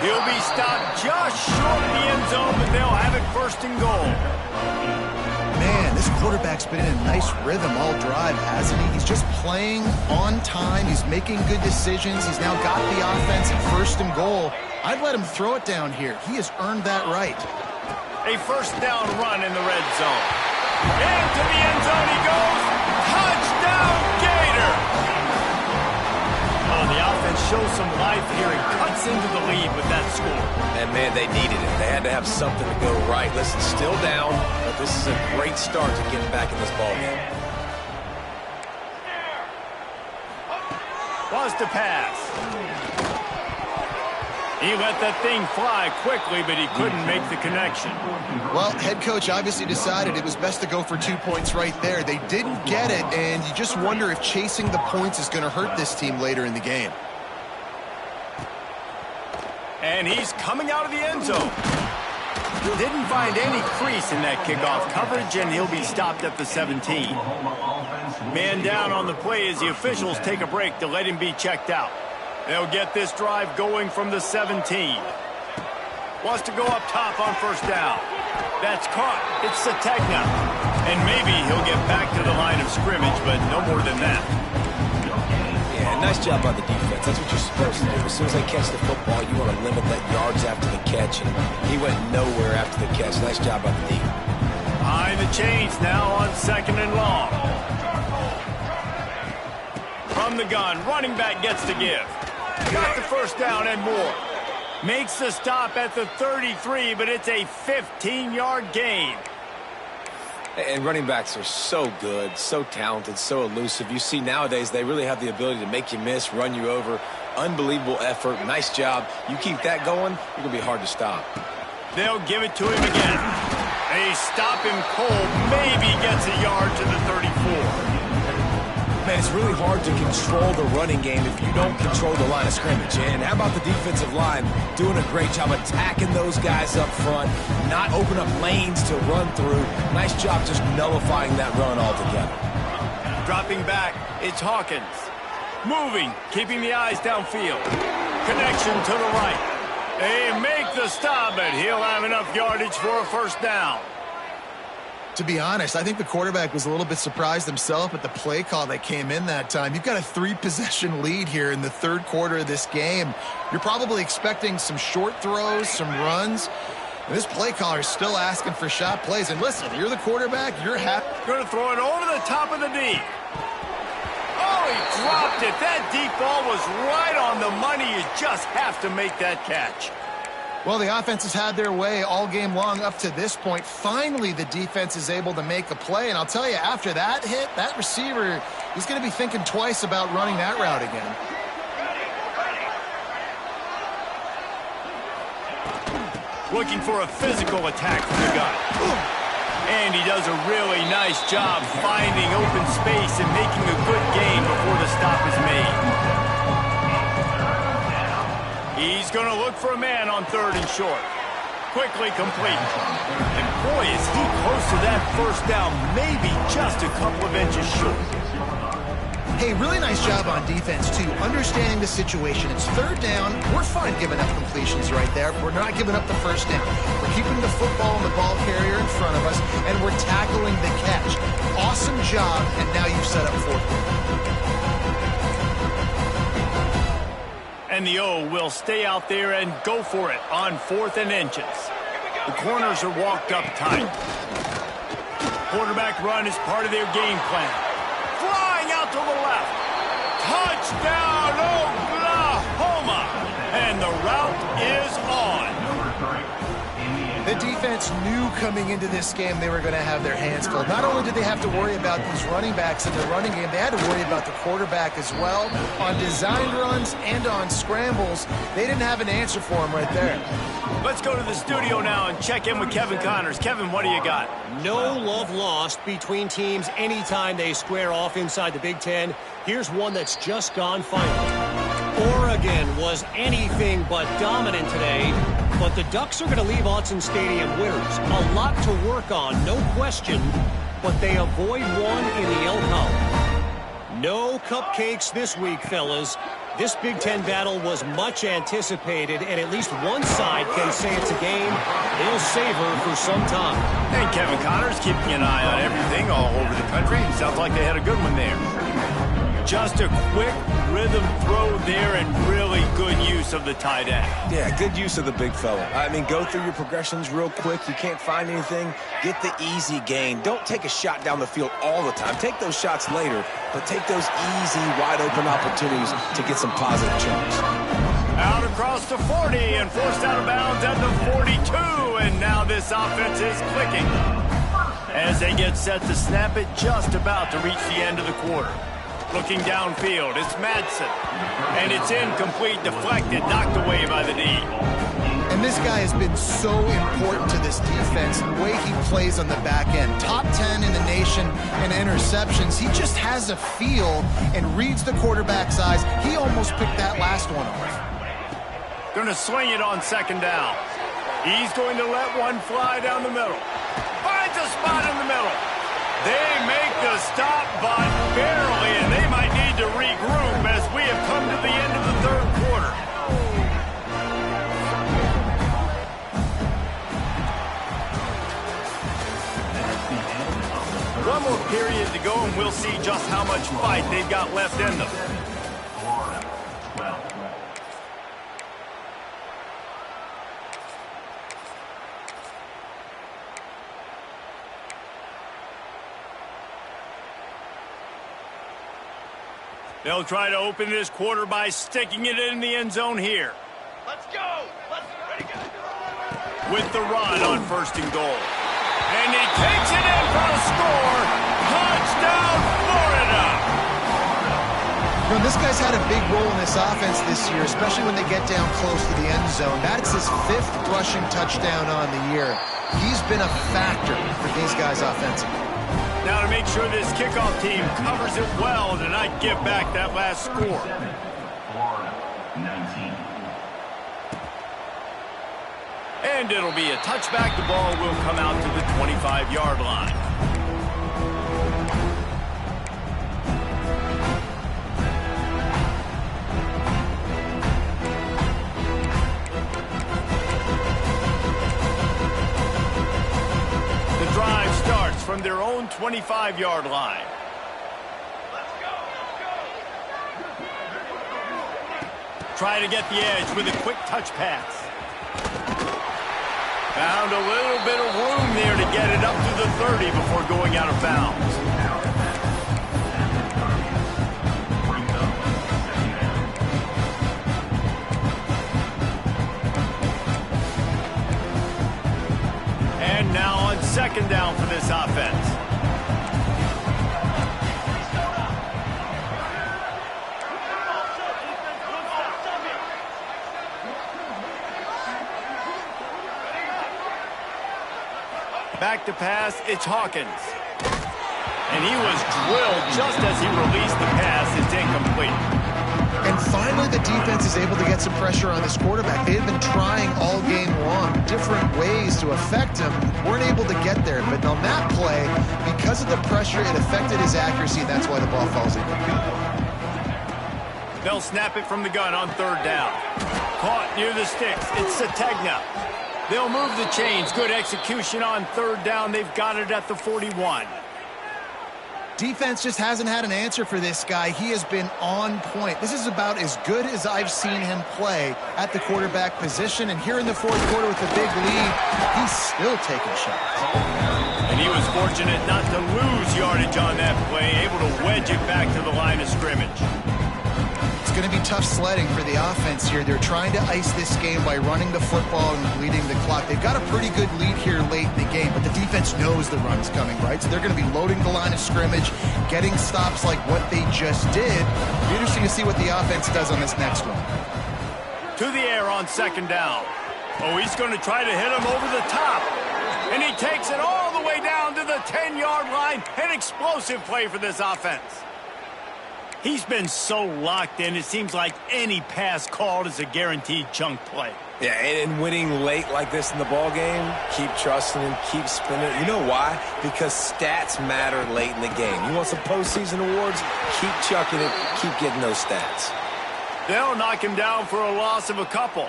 He'll be stopped just short of the end zone, but they'll have it first and goal. Man, this quarterback's been in a nice rhythm all drive, hasn't he? He's just playing on time. He's making good decisions. He's now got the offense at first and goal. I'd let him throw it down here. He has earned that right. A first down run in the red zone. Into the end zone he goes. Touchdown, Gator! Oh, the offense shows some life here and cuts into the lead with that score. And, man, they needed it. They had to have something to go right. Listen, still down, but this is a great start to getting back in this ballgame. Was to pass. He let that thing fly quickly, but he couldn't make the connection. Well, head coach obviously decided it was best to go for 2 points right there. They didn't get it, and you just wonder if chasing the points is going to hurt this team later in the game. And he's coming out of the end zone. Didn't find any crease in that kickoff coverage, and he'll be stopped at the 17. Man down on the play as the officials take a break to let him be checked out. They'll get this drive going from the 17. Wants to go up top on first down. That's caught. It's Sategna. And maybe he'll get back to the line of scrimmage, but no more than that. Yeah, nice job by the defense. That's what you're supposed to do. As soon as they catch the football, you want to limit that yards after the catch. And he went nowhere after the catch. Nice job by the D. Behind the chains now on second and long. From the gun, running back gets to give. Got the first down and more. Makes the stop at the 33, but it's a 15-yard gain. And running backs are so good, so talented, so elusive. You see nowadays they really have the ability to make you miss, run you over. Unbelievable effort. Nice job. You keep that going, you're going to be hard to stop. They'll give it to him again. They stop him cold. Maybe gets a yard to the 34. Man, it's really hard to control the running game if you don't control the line of scrimmage. And how about the defensive line doing a great job attacking those guys up front, not open up lanes to run through. Nice job just nullifying that run altogether. Dropping back, it's Hawkins. Moving, keeping the eyes downfield. Connection to the right. They make the stop, but he'll have enough yardage for a first down. To be honest, I think the quarterback was a little bit surprised himself at the play call that came in that time. You've got a 3-possession lead here in the third quarter of this game. You're probably expecting some short throws, some runs. And this play caller is still asking for shot plays. And listen, you're the quarterback, you're happy. Going to throw it over the top of the D. Oh, he dropped it. That deep ball was right on the money. You just have to make that catch. Well, the offense has had their way all game long up to this point. Finally, the defense is able to make a play. And I'll tell you, after that hit, that receiver, he's going to be thinking twice about running that route again. Looking for a physical attack from the gun. And he does a really nice job finding open space and making a good gain before the stop is made. He's going to look for a man on third and short. Quickly complete. And boy, is he close to that first down, maybe just a couple of inches short. Hey, really nice job on defense, too, understanding the situation. It's third down. We're fine giving up completions right there. We're not giving up the first down. We're keeping the football and the ball carrier in front of us, and we're tackling the catch. Awesome job, and now you've set up fourth down. And the O will stay out there and go for it on 4th and inches. The corners are walked up tight. Quarterback run is part of their game plan. Flying out to the left. Touchdown, Oklahoma! And the route is on. The defense knew coming into this game they were going to have their hands full. Not only did they have to worry about these running backs in the running game, they had to worry about the quarterback as well. On designed runs and on scrambles, they didn't have an answer for him right there. Let's go to the studio now and check in with Kevin Connors. Kevin, what do you got? No love lost between teams anytime they square off inside the Big Ten. Here's one that's just gone final. Oregon was anything but dominant today, but the Ducks are going to leave Autzen Stadium winners. A lot to work on, no question, but they avoid one in the Elk Hollow. No cupcakes this week, fellas. This Big Ten battle was much anticipated, and at least one side can say it's a game they'll savor for some time. And Kevin Connors keeping an eye on everything all over the country. Sounds like they had a good one there. Just a quick rhythm throw there and really good use of the tight end. Yeah, good use of the big fella. I mean, go through your progressions real quick. You can't find anything. Get the easy gain. Don't take a shot down the field all the time. Take those shots later, but take those easy, wide-open opportunities to get some positive chunks. Out across the 40 and forced out of bounds at the 42, and now this offense is clicking. As they get set to snap it, just about to reach the end of the quarter. Looking downfield, it's Madsen. And it's incomplete, deflected, knocked away by the D. And this guy has been so important to this defense, the way he plays on the back end. Top 10 in the nation in interceptions. He just has a feel and reads the quarterback's eyes. He almost picked that last one off. Going to swing it on 2nd down. He's going to let one fly down the middle. Finds a spot in the middle. They make the stop, but barely, and they might need to regroup as we have come to the end of the 3rd quarter. One more period to go, and we'll see just how much fight they've got left in them. Florida, 12. They'll try to open this quarter by sticking it in the end zone here. Let's go! Ready, go! With the run on 1st and goal. And he takes it in for a score. Touchdown, Florida! You know, this guy's had a big role in this offense this year, especially when they get down close to the end zone. That's his 5th rushing touchdown on the year. He's been a factor for these guys offensively. Now to make sure this kickoff team covers it well to not give back that last score. Florida, 19. And it'll be a touchback. The ball will come out to the 25-yard line. The drive starts from their own 25-yard line. Let's go! Try to get the edge with a quick touch pass. Found a little bit of room there to get it up to the 30 before going out of bounds. And now on 2nd down for this offense. Back to pass, it's Hawkins. And he was drilled just as he released the pass. It's incomplete. And finally, the defense is able to get some pressure on this quarterback. They had been trying all game long different ways to affect him. Weren't able to get there. But on that play, because of the pressure, it affected his accuracy, and that's why the ball falls in. They'll snap it from the gun on 3rd down. Caught near the sticks. It's Sategna. They'll move the chains. Good execution on 3rd down. They've got it at the 41. Defense just hasn't had an answer for this guy. He has been on point. This is about as good as I've seen him play at the quarterback position. And here in the fourth quarter with a big lead, he's still taking shots. And he was fortunate not to lose yardage on that play, able to wedge it back to the line of scrimmage. It's going to be tough sledding for the offense here. They're trying to ice this game by running the football and bleeding the clock. They've got a pretty good lead here late in the game, but the defense knows the run's coming, right? So they're going to be loading the line of scrimmage, getting stops like what they just did. It'll be interesting to see what the offense does on this next one. To the air on second down. Oh, he's going to try to hit him over the top. And he takes it all the way down to the 10-yard line. An explosive play for this offense. He's been so locked in, it seems like any pass called is a guaranteed chunk play. Yeah, and winning late like this in the ball game, keep trusting him, keep spinning. You know why? Because stats matter late in the game. You want some postseason awards? Keep chucking it, keep getting those stats. They'll knock him down for a loss of a couple.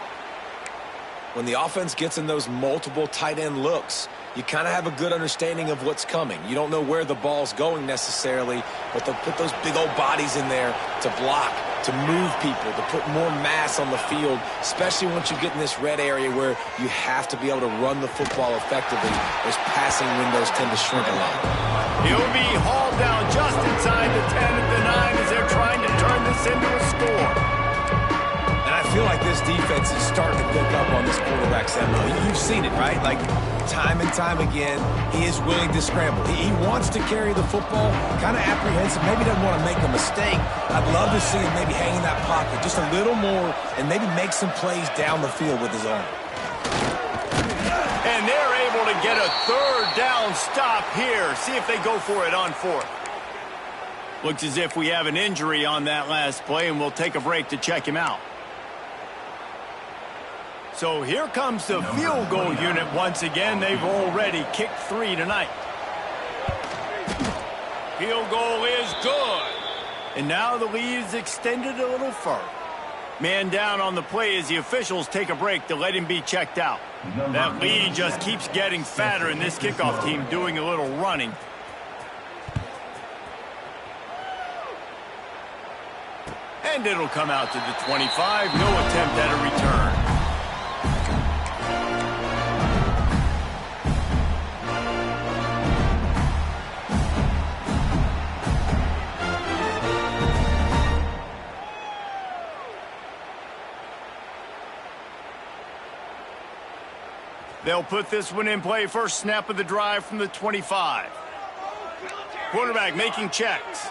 When the offense gets in those multiple tight end looks, you kind of have a good understanding of what's coming. You don't know where the ball's going necessarily, but they'll put those big old bodies in there to block, to move people, to put more mass on the field, especially once you get in this red area where you have to be able to run the football effectively. Those passing windows tend to shrink a lot. He'll be hauled down just inside the 10 at the 9 as they're trying to turn this into a score. And I feel like this defense is starting to pick up on this quarterback's MO. You've seen it, right? Like, time and time again, he is willing to scramble. He wants to carry the football, kind of apprehensive, maybe doesn't want to make a mistake. I'd love to see him maybe hang in that pocket just a little more and maybe make some plays down the field with his arm. And they're able to get a third down stop here. See if they go for it on fourth. Looks as if we have an injury on that last play, and we'll take a break to check him out. So here comes the field goal unit once again. They've already kicked 3 tonight. Field goal is good. And now the lead is extended a little further. Man down on the play as the officials take a break to let him be checked out. That lead just keeps getting fatter, and this kickoff team doing a little running. And it'll come out to the 25. No attempt at a return. They'll put this one in play. First snap of the drive from the 25. Quarterback making checks.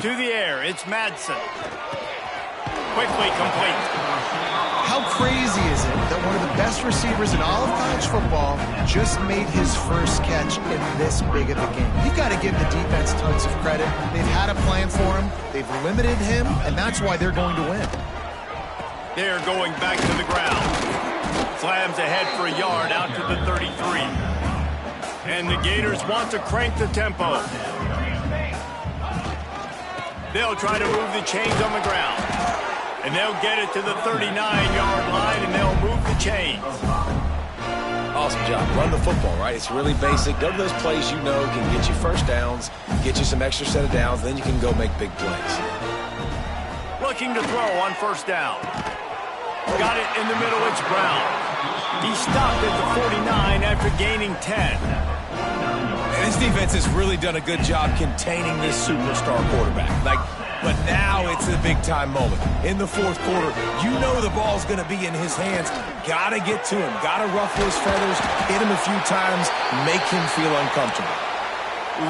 To the air, it's Madsen. Quickly complete. How crazy is it that one of the best receivers in all of college football just made his first catch in this big of a game? You've got to give the defense tons of credit. They've had a plan for him. They've limited him, and that's why they're going to win. They're going back to the ground. Slams ahead for a yard out to the 33. And the Gators want to crank the tempo. They'll try to move the chains on the ground. And they'll get it to the 39-yard line, and they'll move the chains. Awesome job. Run the football, right? It's really basic. Go to those plays you know can get you first downs, get you some extra set of downs, then you can go make big plays. Looking to throw on first down. Got it in the middle, it's Brown. He stopped at the 49 after gaining 10. And this defense has really done a good job containing this superstar quarterback. But now it's a big-time moment. In the fourth quarter, you know the ball's going to be in his hands. Got to get to him. Got to ruffle his feathers, hit him a few times, make him feel uncomfortable.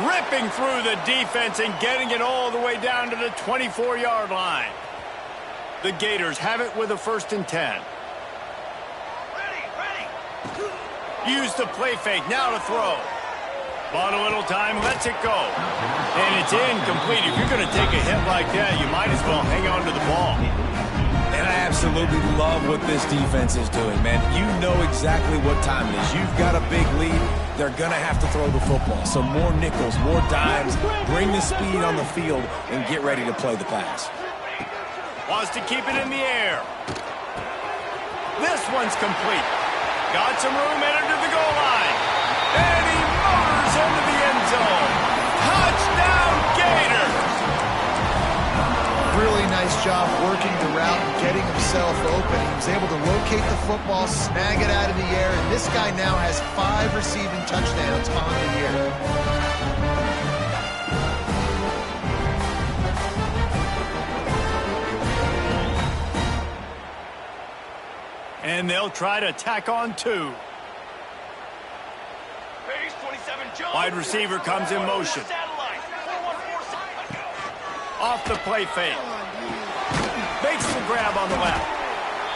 Ripping through the defense and getting it all the way down to the 24-yard line. The Gators have it with a 1st and 10. Use the play fake, now to throw. Bought a little time, lets it go. And it's incomplete. If you're going to take a hit like that, you might as well hang on to the ball. And I absolutely love what this defense is doing, man. You know exactly what time it is. You've got a big lead. They're going to have to throw the football. So more nickels, more dimes, bring the speed on the field, and get ready to play the pass. Wants to keep it in the air. This one's complete. Got some room, entered to the goal line. And he motors into the end zone. Touchdown, Gators! Really nice job working the route and getting himself open. He was able to locate the football, snag it out of the air, and this guy now has 5 receiving touchdowns on the year. And they'll try to tack on 2. Phase 27 Jones. Wide receiver comes in motion. Satellite. 414. Off the play fake. Makes the grab on the left.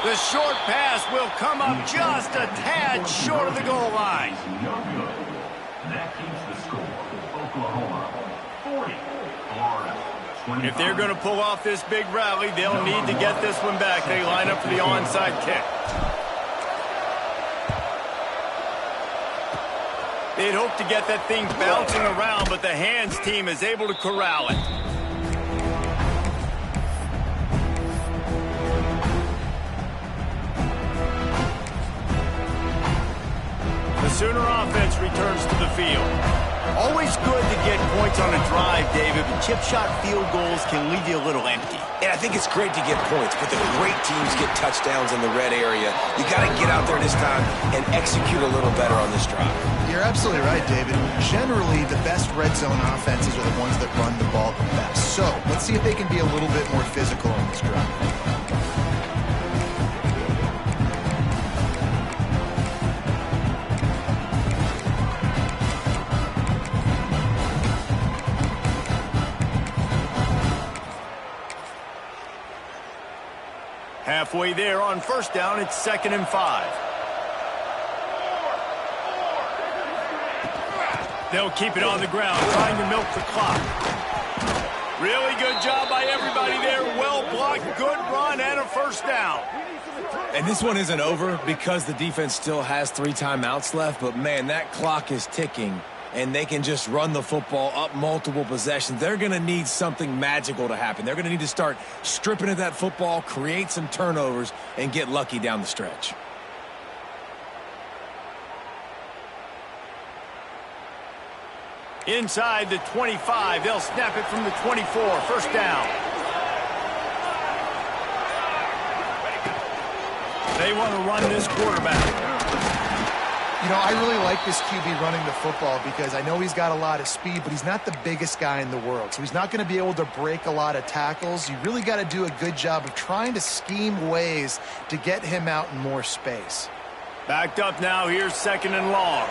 The short pass will come up just a tad short of the goal line. No good. That keeps the score. Oklahoma 40, Florida 25. If they're going to pull off this big rally, they'll need to get this one back. They line up for the onside kick. They'd hope to get that thing bouncing around, but the hands team is able to corral it. The Sooner offense returns to the field. Always good to get points on a drive, David, but chip shot field goals can leave you a little empty. And I think it's great to get points, but the great teams get touchdowns in the red area. You got to get out there this time and execute a little better on this drive. You're absolutely right, David. Generally, the best red zone offenses are the ones that run the ball the best. So let's see if they can be a little bit more physical on this drive. Halfway there on first down, it's 2nd and 5. They'll keep it on the ground, trying to milk the clock. Really good job by everybody there. Well blocked, good run, and a first down. And this one isn't over because the defense still has 3 timeouts left, but man, that clock is ticking, and they can just run the football up multiple possessions. They're going to need something magical to happen. They're going to need to start stripping at that football, create some turnovers, and get lucky down the stretch. Inside the 25, they'll snap it from the 24, first down. They want to run this quarterback. You know, I really like this QB running the football because I know he's got a lot of speed, but he's not the biggest guy in the world. So he's not going to be able to break a lot of tackles. You really got to do a good job of trying to scheme ways to get him out in more space. Backed up now, here's 2nd and long.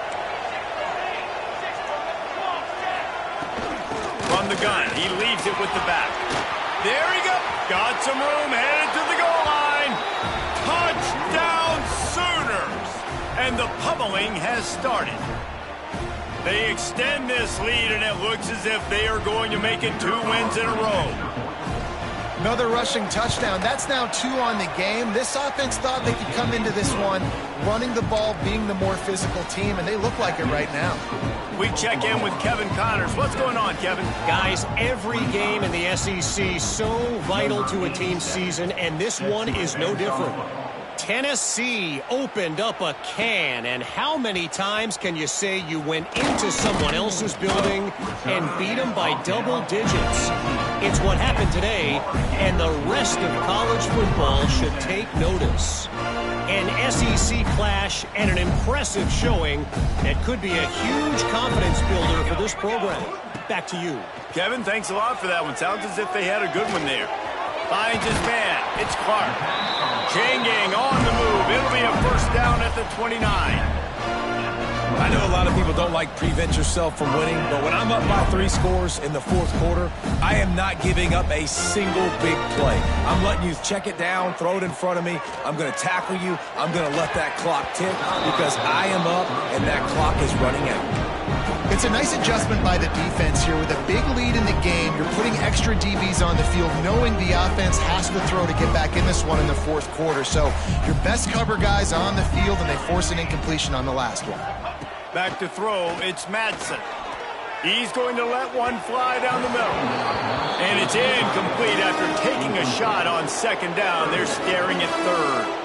From the gun, he leaves it with the back. There he goes. Got some room, headed to the goal line. Touchdown Sooners! And the pummeling has started. They extend this lead, and it looks as if they are going to make it 2 wins in a row. Another rushing touchdown. That's now 2 on the game. This offense thought they could come into this one running the ball, being the more physical team, and they look like it right now. We check in with Kevin Connors. What's going on, Kevin? Guys, every game in the SEC so vital to a team's season, and this one is no different. Tennessee opened up a can, and how many times can you say you went into someone else's building and beat them by double digits? It's what happened today, and the rest of college football should take notice. An SEC clash and an impressive showing that could be a huge confidence builder for this program. Back to you. Kevin, thanks a lot for that one. Sounds as if they had a good one there. Finds his man. It's Clark. Chain gang on the move. It'll be a first down at the 29. I know a lot of people don't like prevent yourself from winning, but when I'm up by 3 scores in the 4th quarter, I am not giving up a single big play. I'm letting you check it down, throw it in front of me. I'm going to tackle you. I'm going to let that clock tick because I am up and that clock is running out. It's a nice adjustment by the defense here. With a big lead in the game, you're putting extra DBs on the field, knowing the offense has to throw to get back in this one in the 4th quarter. So your best cover guys on the field, and they force an incompletion on the last one. Back to throw, it's Madsen. He's going to let one fly down the middle. And it's incomplete after taking a shot on 2nd down. They're staring at 3rd.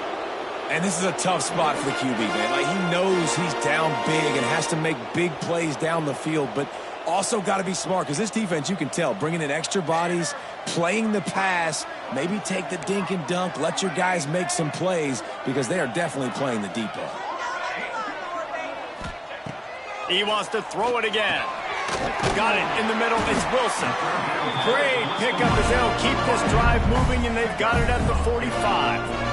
And this is a tough spot for the QB, man. Like, he knows he's down big and has to make big plays down the field, but Also got to be smart, because this defense, you can tell, bringing in extra bodies, playing the pass, maybe take the dink and dunk, let your guys make some plays, because they are definitely playing the deep ball. He wants to throw it again. Got it in the middle. It's Wilson. Great pickup as they'll keep this drive moving, and they've got it at the 45.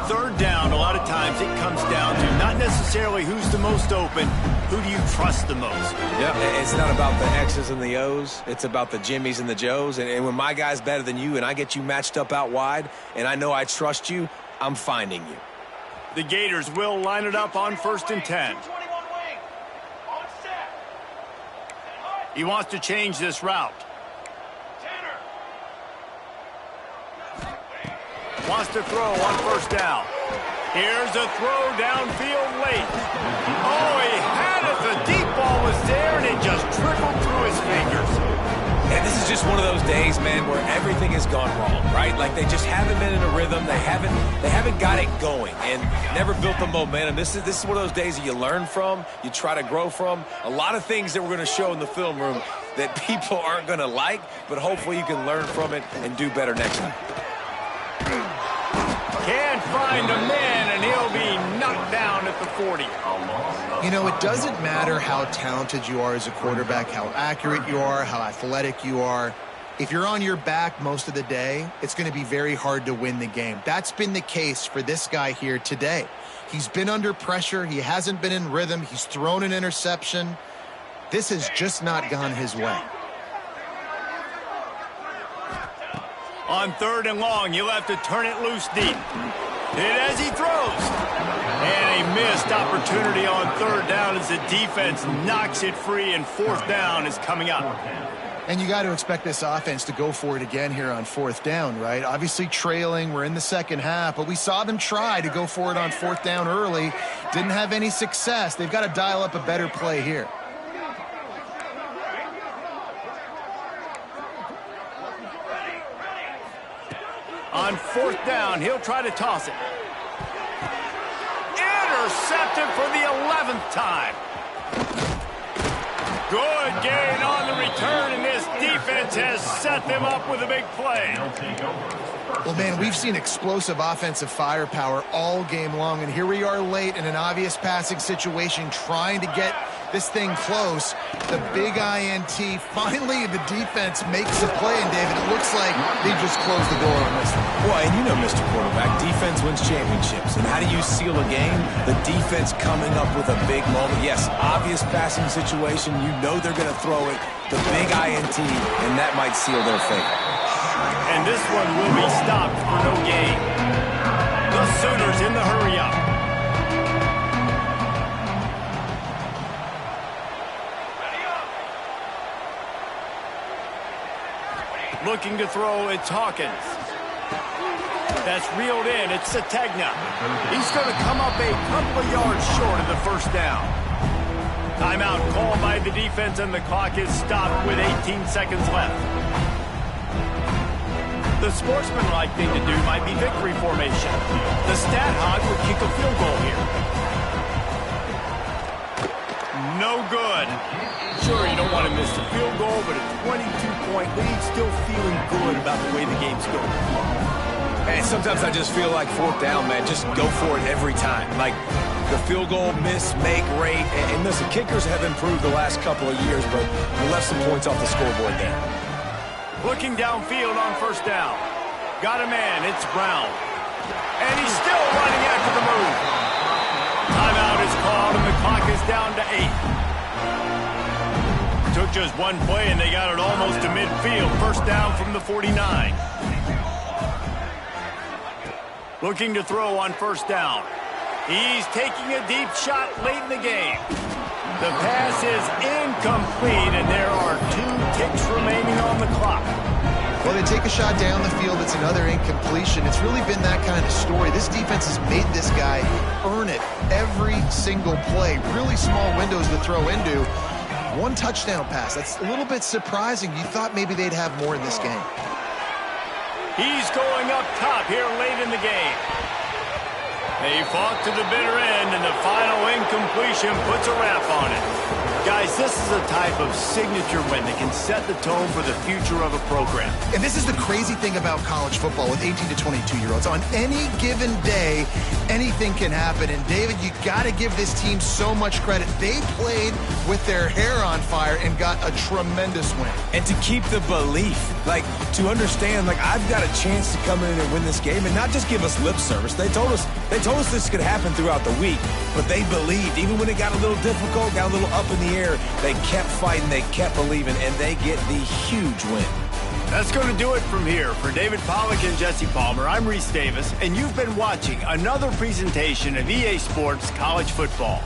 Third down, a lot of times it comes down to not necessarily who's the most open, who do you trust the most? Yeah, it's not about the X's and the O's. It's about the Jimmies and the Joes. And when my guy's better than you and I get you matched up out wide and I know I trust you, I'm finding you. The Gators will line it up on 1st and 10. He wants to change this route. Wants to throw on 1st down. Here's a throw downfield late. Oh, he had it. The deep ball was there, and it just trickled through his fingers. And this is just one of those days, man, where everything has gone wrong, right? Like they just haven't been in a rhythm. They haven't got it going and never built the momentum. This is one of those days that you learn from, you try to grow from. A lot of things that we're going to show in the film room that people aren't going to like, but hopefully you can learn from it and do better next time. Can't find a man, and he'll be knocked down at the 40. You know, it doesn't matter how talented you are as a quarterback, how accurate you are, how athletic you are. If you're on your back most of the day, it's going to be very hard to win the game. That's been the case for this guy here today. He's been under pressure. He hasn't been in rhythm. He's thrown an interception. This has just not gone his way. On 3rd and long, he'll have to turn it loose deep. Hit as he throws. And a missed opportunity on 3rd down as the defense knocks it free, and 4th down is coming up. And you got to expect this offense to go for it again here on 4th down, right? Obviously trailing, we're in the second half, but we saw them try to go for it on 4th down early. Didn't have any success. They've got to dial up a better play here. On 4th down, he'll try to toss it. Intercepted for the 11th time. Good gain on the return, and this defense has set them up with a big play. Well, man, we've seen explosive offensive firepower all game long, and here we are late in an obvious passing situation trying to get this thing close. The big INT. Finally, the defense makes a play, and David, it looks like they just closed the door on this one. Boy, and you know, Mr. Quarterback, defense wins championships. And how do you seal a game? The defense coming up with a big moment. Yes, obvious passing situation. You know they're going to throw it. The big INT, and that might seal their fate. And this one will be stopped for no gain. The Sooners in the hurry-up. Looking to throw, it's Hawkins. That's reeled in, it's Sategna. He's going to come up a couple of yards short of the 1st down. Timeout called by the defense, and the clock is stopped with 18 seconds left. The sportsmanlike thing to do might be victory formation. The stat hog would kick a field goal here. No good. Sure, you don't want to miss the field goal, but a 22-point lead, still feeling good about the way the game's going. And sometimes I just feel like 4th down, man, just go for it every time. Like the field goal, miss, make, rate. And listen, kickers have improved the last couple of years, but we left some points off the scoreboard there. Looking downfield on 1st down. Got a man, it's Brown. And he's still running after the move. Timeout is called, and the clock is down to 8. Took just one play, and they got it almost to midfield. 1st down from the 49. Looking to throw on 1st down. He's taking a deep shot late in the game. The pass is incomplete, and there are 2 ticks remaining on the clock. Well, they take a shot down the field. It's another incompletion. It's really been that kind of story. This defense has made this guy earn it every single play. Really small windows to throw into. 1 touchdown pass. That's a little bit surprising. You thought maybe they'd have more in this game. He's going up top here late in the game. They fought to the bitter end, and the final incompletion puts a wrap on it. Guys, this is a type of signature win that can set the tone for the future of a program. And this is the crazy thing about college football with 18 to 22-year-olds. On any given day, anything can happen. And, David, you got to give this team so much credit. They played with their hair on fire and got a tremendous win. And to keep the belief, like, to understand, like, I've got a chance to come in and win this game and not just give us lip service. They told us this could happen throughout the week, but they believed. Even when it got a little difficult, got a little up in the air, they kept fighting, they kept believing, and they get the huge win. That's going to do it from here. For David Pollack and Jesse Palmer, I'm Reese Davis, and you've been watching another presentation of EA Sports College Football.